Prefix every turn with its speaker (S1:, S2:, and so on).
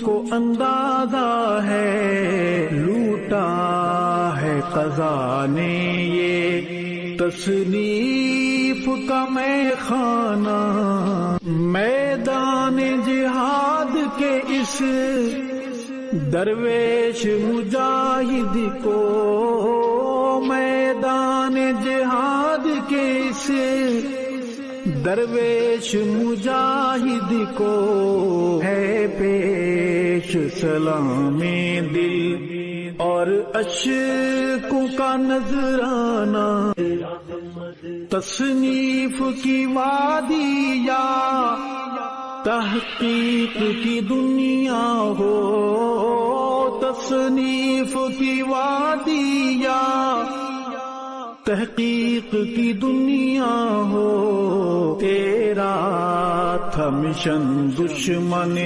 S1: کو اندازہ ہے لوٹا ہے قضا نے یہ تصنیف کا میں خانہ، میدان جہاد کے اس درویش مجاہد کو، میدان جہاد کے اس درویش مجاہد کو ہے پیش سلام دل اور اشکوں کا نذرانہ، تصنیف کی وادی یا تحقیق کی دنیا ہو، تصنیف کی وادی یا تحقیق کی دنیا ہو، تیرا تھا مشن دشمن